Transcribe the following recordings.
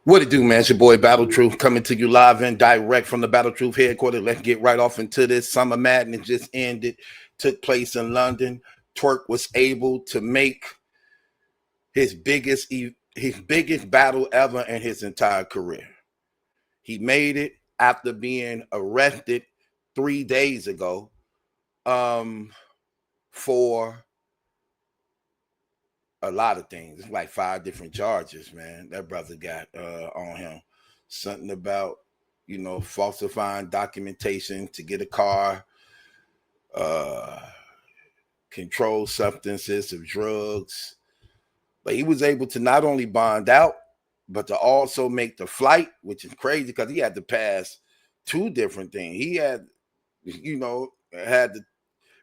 What it do, man? It's your boy Battle Truth coming to you live and direct from the Battle Truth headquarters. Let's get right off into this. Summer Madness just ended, took place in London. Twerk was able to make his biggest battle ever in his entire career. He made it after being arrested 3 days ago for a lot of things. It's like 5 different charges, man. That brother got on him. Something about, falsifying documentation to get a car, controlled substances of drugs. But he was able to not only bond out, but to also make the flight, which is crazy because he had to pass 2 different things. He had,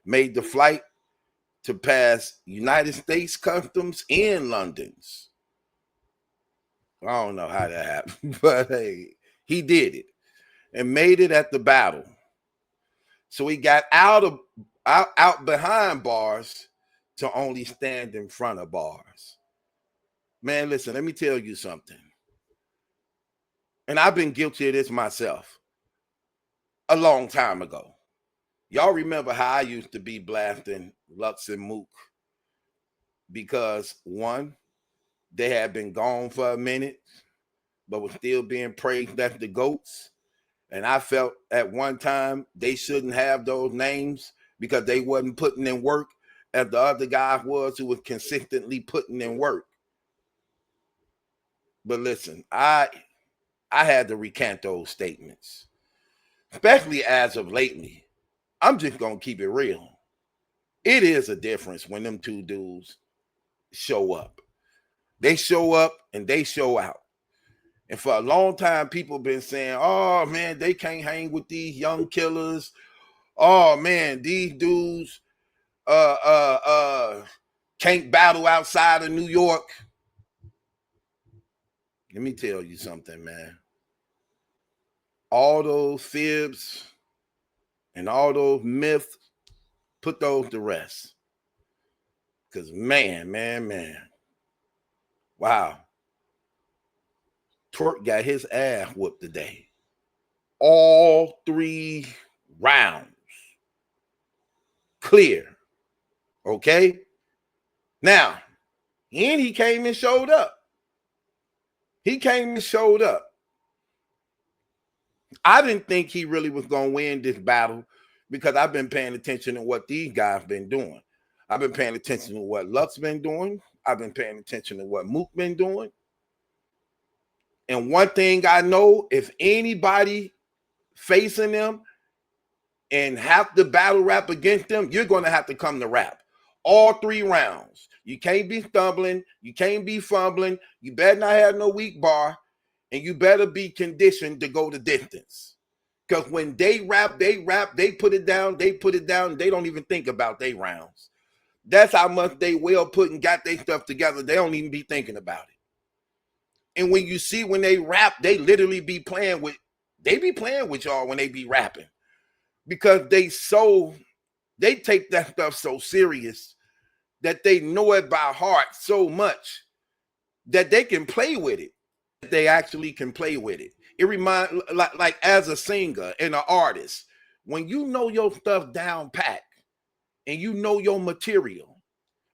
made the flight to pass United States Customs and London's. I don't know how that happened, but hey, he did it and made it at the battle. So he got out behind bars to only stand in front of bars. Man, listen, let me tell you something. And I've been guilty of this myself a long time ago. Y'all remember how I used to be blasting Lux and Murda because, one, they had been gone for a minute, but were still being praised as the GOATs. And I felt at one time they shouldn't have those names because they wasn't putting in work as the other guy was who was consistently putting in work. But listen, I had to recant those statements, especially as of lately. I'm just going to keep it real. It is a difference when them 2 dudes show up. They show up and they show out. And for a long time, people been saying, oh, man, they can't hang with these young killers. Oh, man, these dudes can't battle outside of New York. Let me tell you something, man. All those fibs and all those myths, put those to rest. Because, man. Wow. Twerk got his ass whooped today. All 3 rounds. Clear. Okay? Now, and he came and showed up. I didn't think he really was going to win this battle because I've been paying attention to what these guys been doing. I've been paying attention to what Lux been doing. I've been paying attention to what Mook been doing. And one thing I know, if anybody facing them and have to battle rap against them, you're going to have to come to rap. All 3 rounds. You can't be stumbling. You can't be fumbling. You better not have no weak bar. And you better be conditioned to go the distance. Because when they rap, they put it down, they don't even think about their rounds. That's how much they well put and got their stuff together. They don't even be thinking about it. And when you see when they rap, they literally be playing with y'all when they be rapping. Because they take that stuff so serious that they know it by heart so much that they can play with it. They actually can play with it. It reminds, like as a singer and an artist, when you know your stuff down pat and you know your material,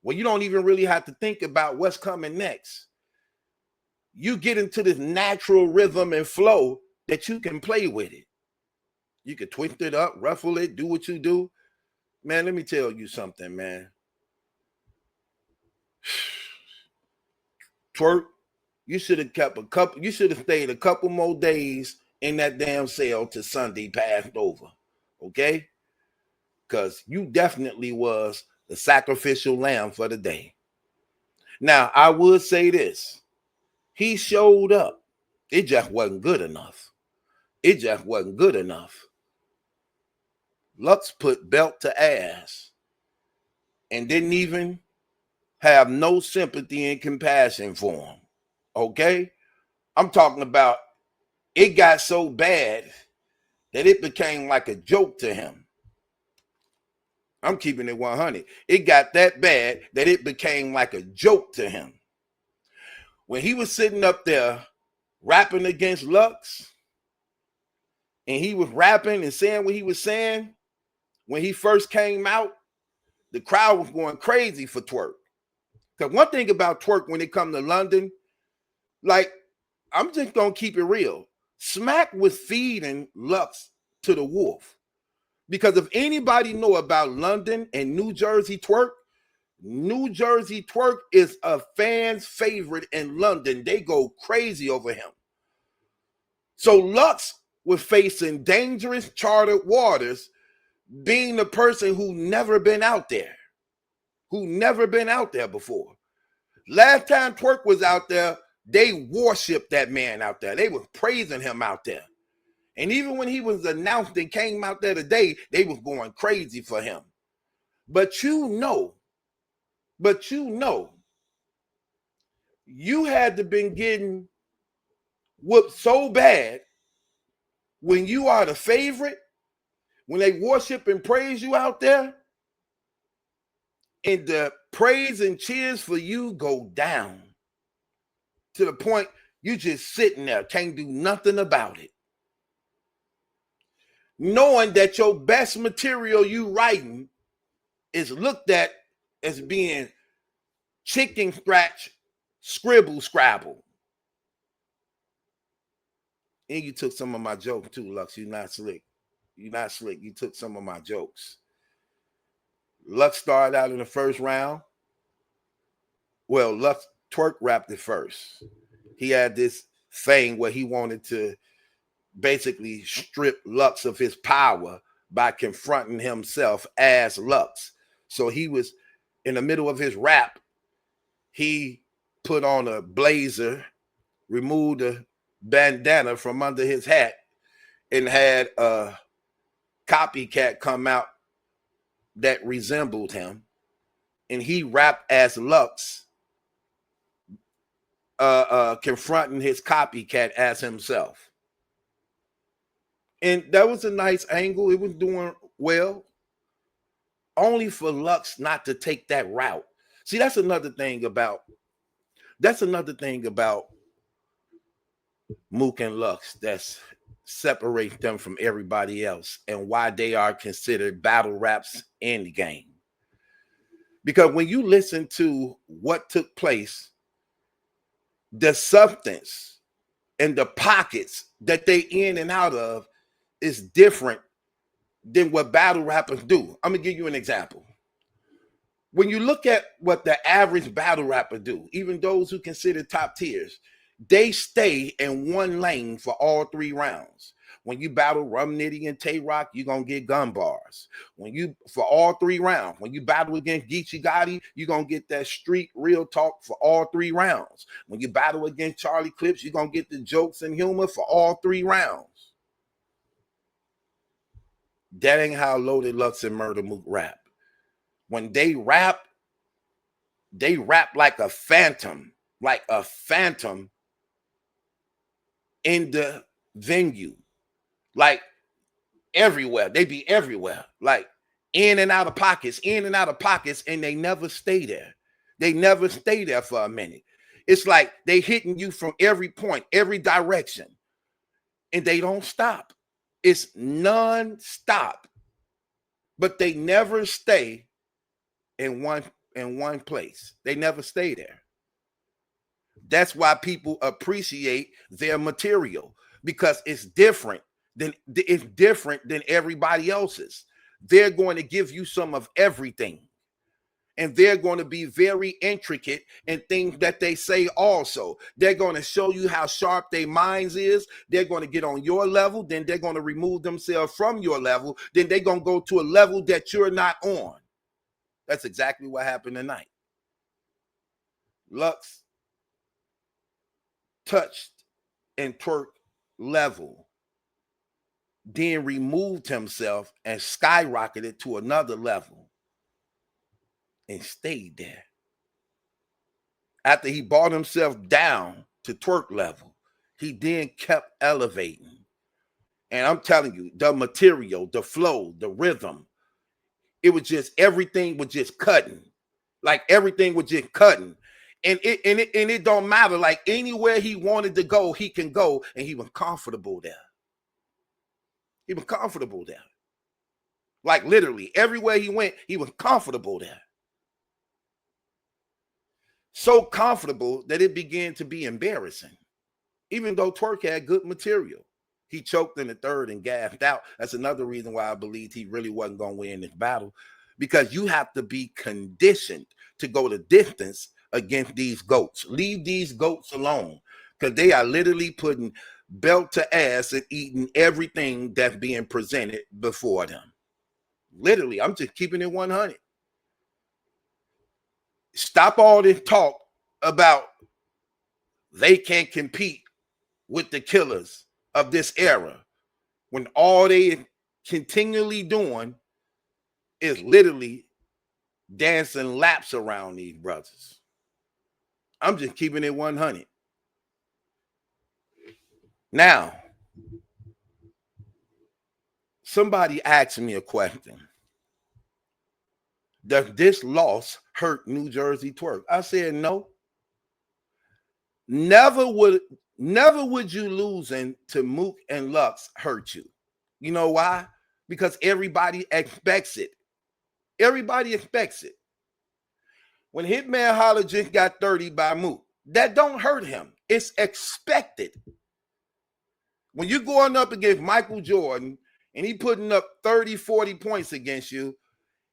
when you don't even really have to think about what's coming next, you get into this natural rhythm and flow that you can play with it. You can twist it up, ruffle it, do what you do. Man, let me tell you something, man. Twerk, you should have stayed a couple more days in that damn cell till Sunday passed over. Okay? Because you definitely was the sacrificial lamb for the day. Now, I would say this. He showed up. It just wasn't good enough. Lux put belt to ass and didn't even have no sympathy and compassion for him. Okay? I'm talking about it got so bad that it became like a joke to him. I'm keeping it 100. It got that bad that it became like a joke to him. When he was sitting up there rapping against Lux, and he was rapping and saying what he was saying, when he first came out, the crowd was going crazy for Twerk. Because one thing about Twerk when it comes to London, like, I'm just going to keep it real. Smack was feeding Lux to the wolf. Because if anybody know about London and New Jersey Twerk is a fan's favorite in London. They go crazy over him. So Lux was facing dangerous chartered waters, being the person who never been out there, before. Last time Twerk was out there, they worshiped that man out there. They was praising him out there. And even when he was announced and came out there today, they was going crazy for him. But you know, you had to been getting whooped so bad when you are the favorite, when they worship and praise you out there, and the praise and cheers for you go down to the point you just sitting there, can't do nothing about it. Knowing that your best material you writing is looked at as being chicken scratch, scribble, scrabble. And you took some of my jokes too, Lux. You're not slick. You took some of my jokes. Lux started out in the first round. Well, Twerk rapped it first. He had this thing where he wanted to basically strip Lux of his power by confronting himself as Lux. So he was in the middle of his rap. He put on a blazer, removed a bandana from under his hat, and had a copycat come out that resembled him, and he rapped as Lux, confronting his copycat as himself. And that was a nice angle. It was doing well. Only for Lux not to take that route. See, that's another thing about Mook and Lux that's separates them from everybody else, and why they are considered battle raps in the game. Because when you listen to what took place, the substance and the pockets that they in and out of is different than what battle rappers do. I'm gonna give you an example. When you look at what the average battle rapper do, even those who consider top tiers, they stay in one lane for all 3 rounds. When you battle Rum Nitty and Tay Rock, you're going to get gun bars. For all 3 rounds. When you battle against Geechee Gotti, you're going to get that street real talk for all 3 rounds. When you battle against Charlie Clips, you're going to get the jokes and humor for all 3 rounds. That ain't how Loaded Lux and Murda Mook rap. When they rap like a phantom in the venue, like everywhere. They be everywhere, like in and out of pockets, and they never stay there. They never stay there for a minute. It's like they hitting you from every point, every direction, and they don't stop. It's non-stop, but they never stay in one place. They never stay there. That's why people appreciate their material, because it's different than everybody else's. They're going to give you some of everything, and they're going to be very intricate in things that they say. Also, they're going to show you how sharp their minds is. They're going to get on your level, then they're going to remove themselves from your level, then they're going to go to a level that you're not on. That's exactly what happened tonight. Lux touched and Twerk level, then removed himself and skyrocketed to another level and stayed there. After he brought himself down to Twerk level, he then kept elevating. And I'm telling you, the material, the flow, the rhythm, it was just, everything was just cutting. Like everything was just cutting. And it don't matter. Like anywhere he wanted to go, he can go, and he was comfortable there. He was comfortable there. Like literally, everywhere he went, he was comfortable there. So comfortable that it began to be embarrassing. Even though Twerk had good material, he choked in the third and gassed out. That's another reason why I believed he really wasn't going to win this battle, because you have to be conditioned to go the distance against these goats. Leave these goats alone, because they are literally putting belt to ass and eating everything that's being presented before them. Literally, I'm just keeping it 100. Stop all this talk about they can't compete with the killers of this era when all they continually doing is literally dancing laps around these brothers. I'm just keeping it 100. Now, somebody asked me a question. Does this loss hurt New Jersey Twerk? I said no. Never would you losing to Mook and Lux hurt you. You know why? Because everybody expects it. Everybody expects it. When Hitman Holler just got 30 by Mook, that don't hurt him. It's expected. When you're going up against Michael Jordan and he putting up 30, 40 points against you,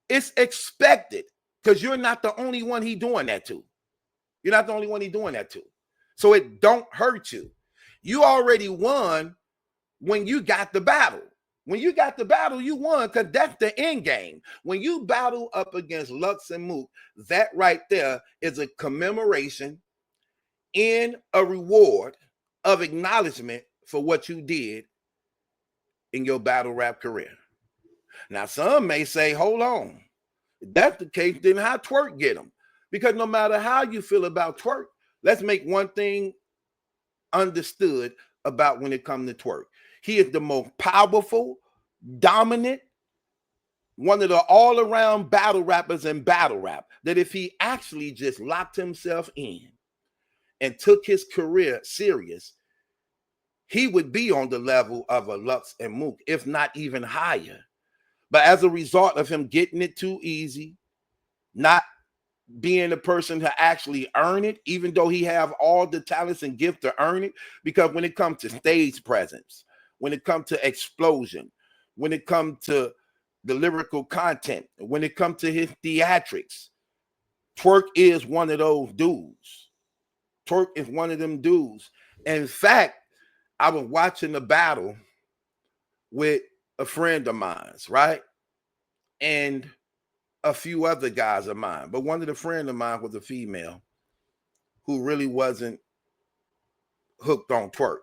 it's expected, because you're not the only one he doing that to. You're not the only one he doing that to. So it don't hurt you. You already won when you got the battle. When you got the battle, you won, because that's the end game. When you battle up against Lux and Mook, that right there is a commemoration and a reward of acknowledgement for what you did in your battle rap career. Now, some may say, hold on. If that's the case, then how Twerk get him? Because no matter how you feel about Twerk, let's make one thing understood about when it comes to Twerk. He is the most powerful, dominant, one of the all-around battle rappers in battle rap, that if he actually just locked himself in and took his career serious, he would be on the level of a Lux and Mook, if not even higher. But as a result of him getting it too easy, not being the person to actually earn it, even though he have all the talents and gift to earn it, because when it comes to stage presence, when it comes to explosion, when it comes to the lyrical content, when it comes to his theatrics, Twerk is one of those dudes. Twerk is one of them dudes. In fact, I was watching the battle with a friend of mine's, right? And a few other guys of mine. But one of the friends of mine was a female who really wasn't hooked on Twerk.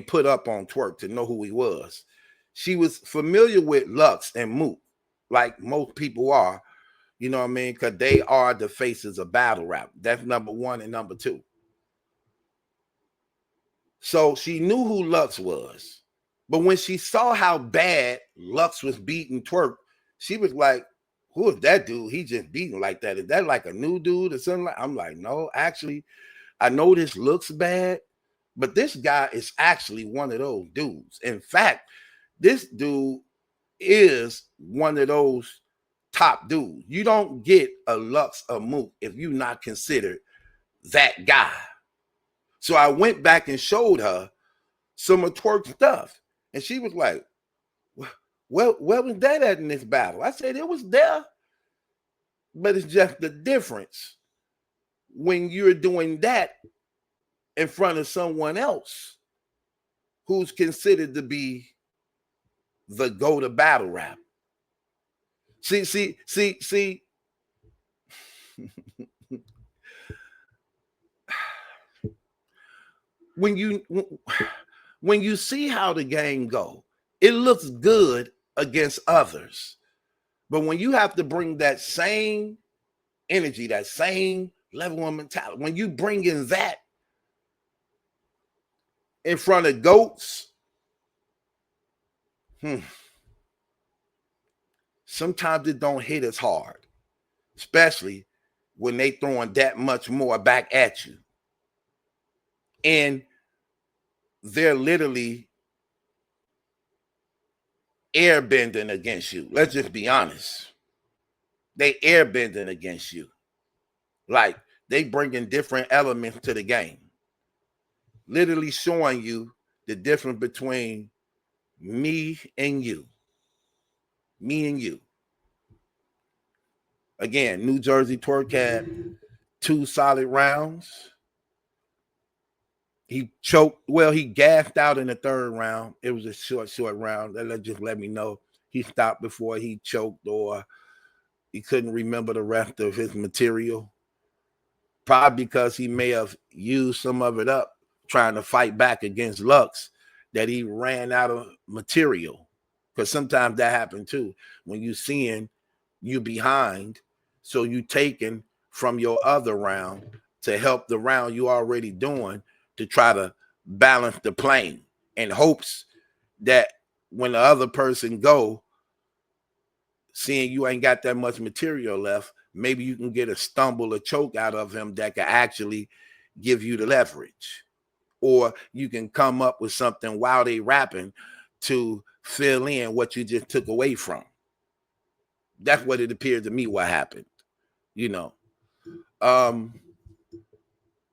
Put up on Twerk to know who he was. She was familiar with Lux and Mook, like most people are, you know what I mean? Because they are the faces of battle rap. That's number one and number two. So she knew who Lux was. But when she saw how bad Lux was beating Twerk, she was like, who is that dude? He just beating like that. Is that like a new dude or something? I'm like, no, actually, I know this looks bad, but this guy is actually one of those dudes. In fact, this dude is one of those top dudes. You don't get a Lux or Mook if you're not considered that guy. So I went back and showed her some of Twerk's stuff. And she was like, well, where was that at in this battle? I said, it was there. But it's just the difference when you're doing that in front of someone else who's considered to be the go-to battle rap. See. When you see how the game go, it looks good against others. But when you have to bring that same energy, that same level of mentality, when you bring in that in front of goats, sometimes it don't hit as hard, especially when they throwing that much more back at you. And they're literally airbending against you. Let's just be honest. They airbending against you. Like, they bringing different elements to the game. Literally showing you the difference between me and you. Me and you. Again, New Jersey Twerk had 2 solid rounds. He choked. Well, he gassed out in the 3rd round. It was a short round. That just let me know he stopped before he choked, or he couldn't remember the rest of his material. Probably because he may have used some of it up trying to fight back against Lux, that he ran out of material. Because sometimes that happened too. When you seeing you behind, so you taking from your other round to help the round you already doing, to try to balance the plane, in hopes that when the other person go, seeing you ain't got that much material left, maybe you can get a stumble or choke out of him that can actually give you the leverage. Or you can come up with something while they rapping to fill in what you just took away from. That's what it appeared to me what happened.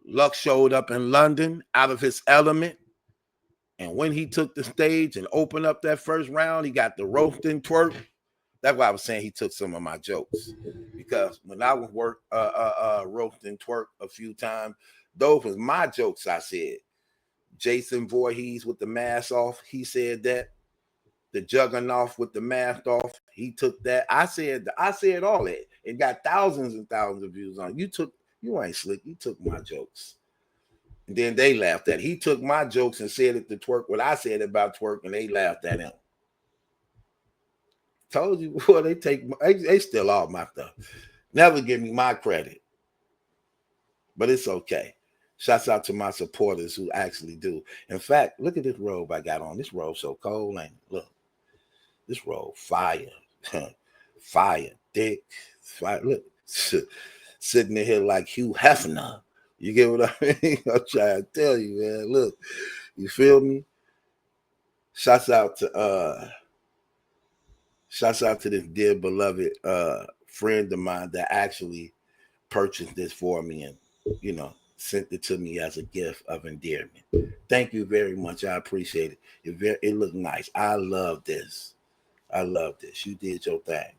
Lux showed up in London out of his element. And when he took the stage and opened up that 1st round, he got the roasting Twerk. That's why I was saying he took some of my jokes. Because when I was roasting Twerk a few times, those was my jokes I said. Jason Voorhees with the mask off, he said that. The Juggernaut with the mask off, he took that. I said all that. It got thousands and thousands of views on. You ain't slick. You took my jokes. And then they laughed at it. He took my jokes and said it to Twerk what I said about Twerk, and they laughed at him. Told you, boy, they steal all my stuff. Never give me my credit. But it's okay. Shouts out to my supporters who actually do. In fact, look at this robe I got on. This robe so cold, ain't it? Look. This robe, fire. Fire, thick. Fire. Look. Sitting in here like Hugh Hefner. You get what I mean? I'm trying to tell you, man. Look, you feel me? Shouts out to this dear beloved friend of mine that actually purchased this for me and sent it to me as a gift of endearment. Thank you very much. I appreciate it. It looked nice. I love this. You did your thing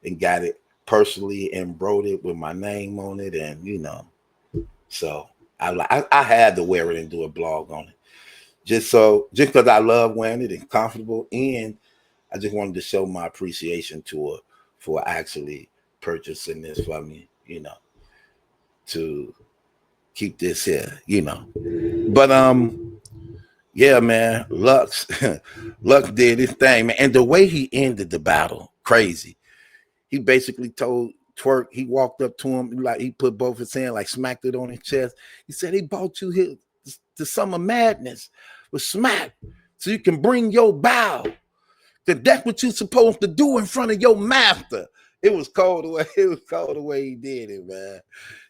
and got it personally embroidered with my name on it, and so I had to wear it and do a blog on it, just because I love wearing it and comfortable, and I just wanted to show my appreciation to her for actually purchasing this for me, to keep this here, But yeah, man, Lux did his thing, man, and the way he ended the battle, crazy. He basically told Twerk, he walked up to him, like he put both his hands, like smacked it on his chest. He said, "He brought you here to Summer Madness with smack, so you can bring your bow. Cause that's what you're supposed to do in front of your master." It was cold the way he did it, man.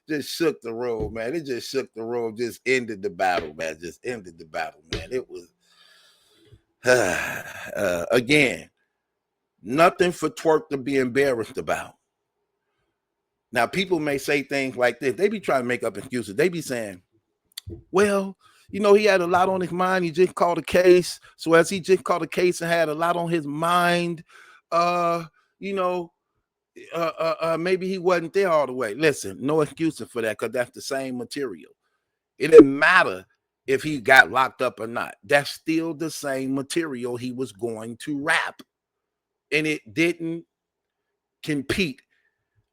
Just shook the room, man. It just shook the room. Just ended the battle, man. It was again, nothing for Twerk to be embarrassed about. Now, people may say things like this. They be trying to make up excuses. They be saying, well, he had a lot on his mind. He just called a case. So as he just called a case and had a lot on his mind, maybe he wasn't there all the way. Listen, no excuses for that, because that's the same material. It didn't matter if he got locked up or not. That's still the same material he was going to rap. And it didn't compete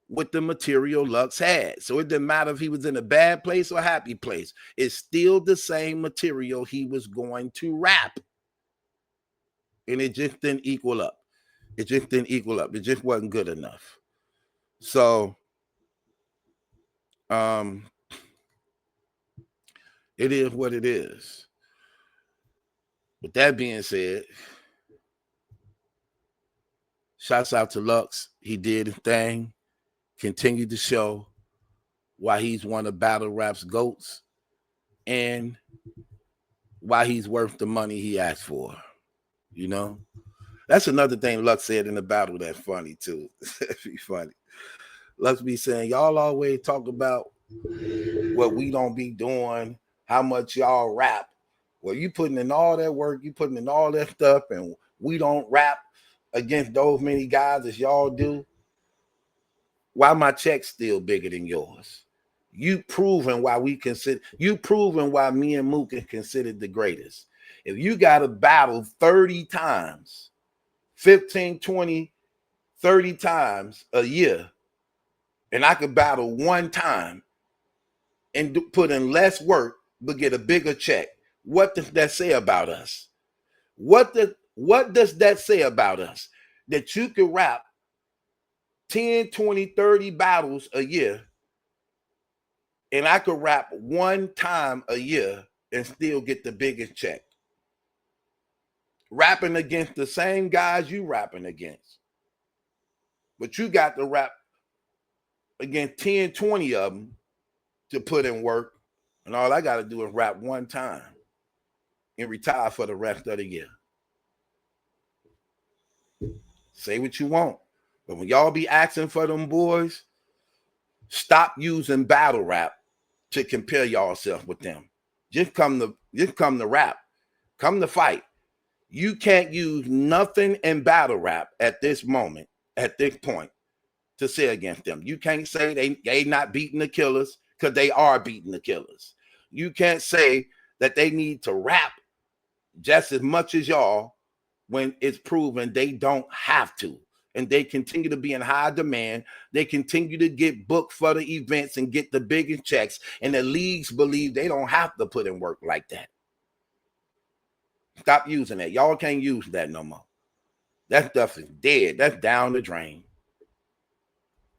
with the material Lux had. So it didn't matter if he was in a bad place or a happy place. It's still the same material he was going to rap. And it just didn't equal up. It just wasn't good enough. So it is what it is. With that being said, shouts out to Lux. He did his thing, continued the show. why he's one of battle rap's GOATs and why he's worth the money he asked for. You know, that's another thing Lux said in the battle that's funny too. That'd be funny. Lux be saying, y'all always talk about what we don't be doing, how much y'all rap. Well, you putting in all that work, you putting in all that stuff, and we don't rap against those many guys as y'all do. Why my check's still bigger than yours? You proving why me and Mook are considered the greatest. If you got to battle 30 times, 15, 20, 30 times a year, and I could battle one time and put in less work but get a bigger check, what does that say about us? What does that say about us? That you could rap 10, 20, 30 battles a year, and I could rap one time a year and still get the biggest check. Rapping against the same guys you rapping against. But you got to rap against 10, 20 of them to put in work, and all I got to do is rap one time and retire for the rest of the year. Say what you want, but when y'all be asking for them boys, stop using battle rap to compare yourself with them. Just come to rap, come to fight. You can't use nothing in battle rap at this moment, at this point, to say against them. You can't say they not beating the killers, because they are beating the killers. You can't say that they need to rap just as much as y'all when it's proven they don't have to. And they continue to be in high demand. They continue to get booked for the events and get the biggest checks. And the leagues believe they don't have to put in work like that. Stop using that. Y'all can't use that no more. That stuff is dead. That's down the drain.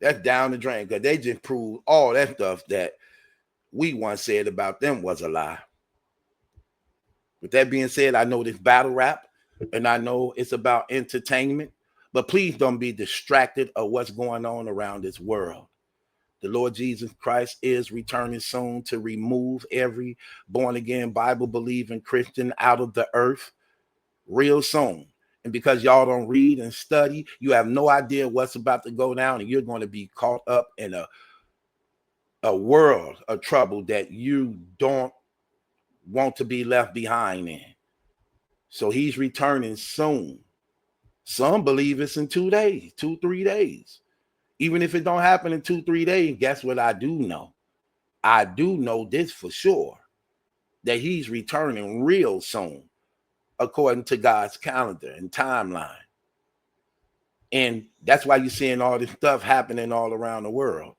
That's down the drain, because they just proved all that stuff that we once said about them was a lie. With that being said, I know this battle rap, and I know it's about entertainment, but please don't be distracted of what's going on around this world. The Lord Jesus Christ is returning soon to remove every born-again, Bible-believing Christian out of the earth real soon. And because y'all don't read and study, you have no idea what's about to go down, and you're going to be caught up in a world of trouble that you don't want to be left behind in. So he's returning soon. Some believe it's in 2 days, 2-3 days. Even if it don't happen in 2-3 days, guess what I do know? I do know this for sure, that he's returning real soon, according to God's calendar and timeline. And that's why you're seeing all this stuff happening all around the world.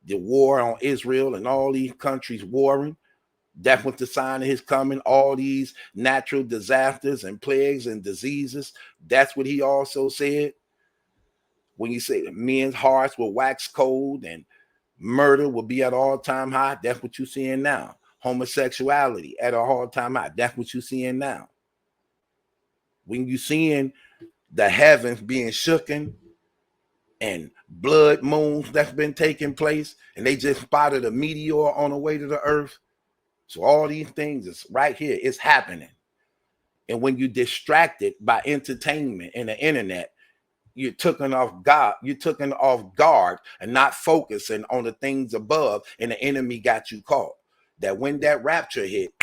The war on Israel and all these countries warring, that's what the sign of his coming. All these natural disasters and plagues and diseases, that's what he also said. When you say men's hearts will wax cold and murder will be at all-time high, that's what you're seeing now. Homosexuality at an all-time high, that's what you're seeing now. When you're seeing the heavens being shooken and blood moons that's been taking place, and they just spotted a meteor on the way to the earth. So all these things is right here. It's happening. And when you're distracted by entertainment and the internet, you're taken off guard and not focusing on the things above, and the enemy got you caught. That when that rapture hit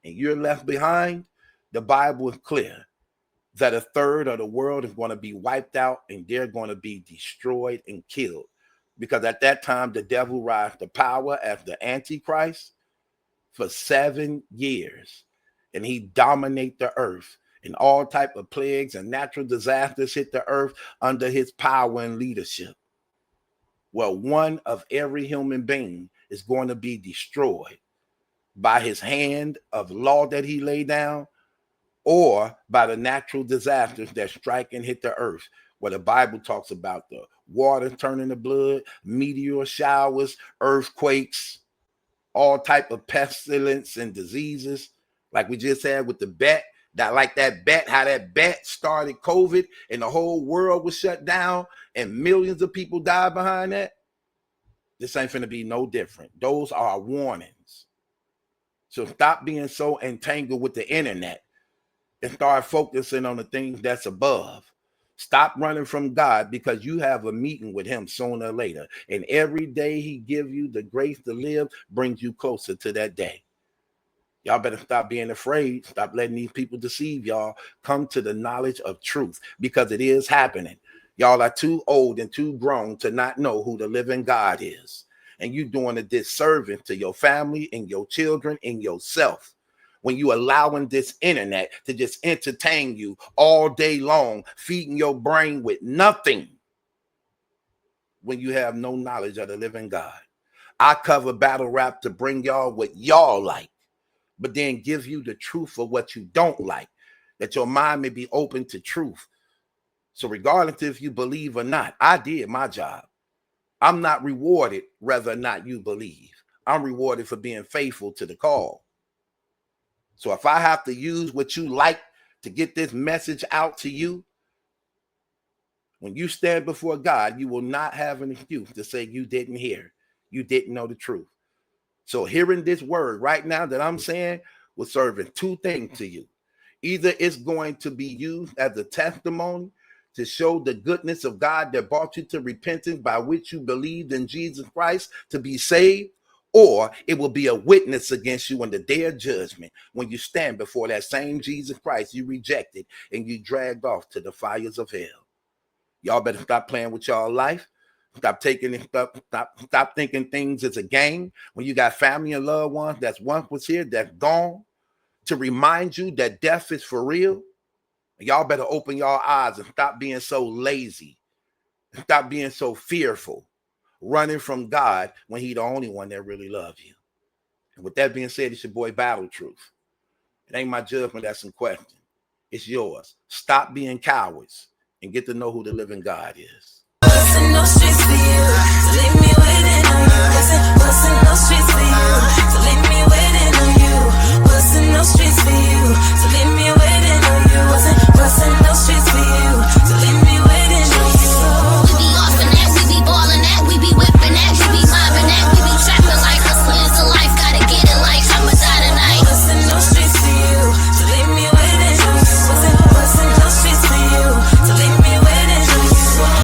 and you're left behind, the Bible is clear that a third of the world is going to be wiped out, and they're going to be destroyed and killed. Because at that time, the devil rises to power as the Antichrist for 7 years, and he dominate the earth, and all type of plagues and natural disasters hit the earth under his power and leadership. Well, one of every human being is going to be destroyed by his hand of law that he laid down, or by the natural disasters that strike and hit the earth, where the Bible talks about the water turning to blood, meteor showers, earthquakes, all type of pestilence and diseases, like we just had with the bat, how that bat started COVID and the whole world was shut down and millions of people died behind that. This ain't finna be no different. Those are warnings. So stop being so entangled with the internet and start focusing on the things that's above. Stop running from God, because you have a meeting with him sooner or later. And every day he gives you the grace to live brings you closer to that day. Y'all better stop being afraid. Stop letting these people deceive y'all. Come to the knowledge of truth, because it is happening. Y'all are too old and too grown to not know who the living God is. And you doing a disservice to your family and your children and yourself when you allowing this internet to just entertain you all day long, feeding your brain with nothing when you have no knowledge of the living God. I cover battle rap to bring y'all what y'all like, but then give you the truth of what you don't like, that your mind may be open to truth. So regardless if you believe or not, I did my job. I'm not rewarded whether or not you believe. I'm rewarded for being faithful to the call. So if I have to use what you like to get this message out to you, when you stand before God, you will not have an excuse to say you didn't hear. You didn't know the truth. So hearing this word right now that I'm saying will serve in two things to you. Either it's going to be used as a testimony to show the goodness of God that brought you to repentance, by which you believed in Jesus Christ to be saved, or it will be a witness against you on the day of judgment when you stand before that same Jesus Christ you rejected and you dragged off to the fires of hell. Y'all better stop playing with y'all life. Stop stop thinking things is a game when you got family and loved ones that's once was here, that's gone, to remind you that death is for real. Y'all better open your eyes and stop being so lazy. Stop being so fearful, running from God when he the only one that really loves you. And with that being said, it's your boy Battle Truth. It ain't my judgment that's in question. It's yours. Stop being cowards and get to know who the living God is.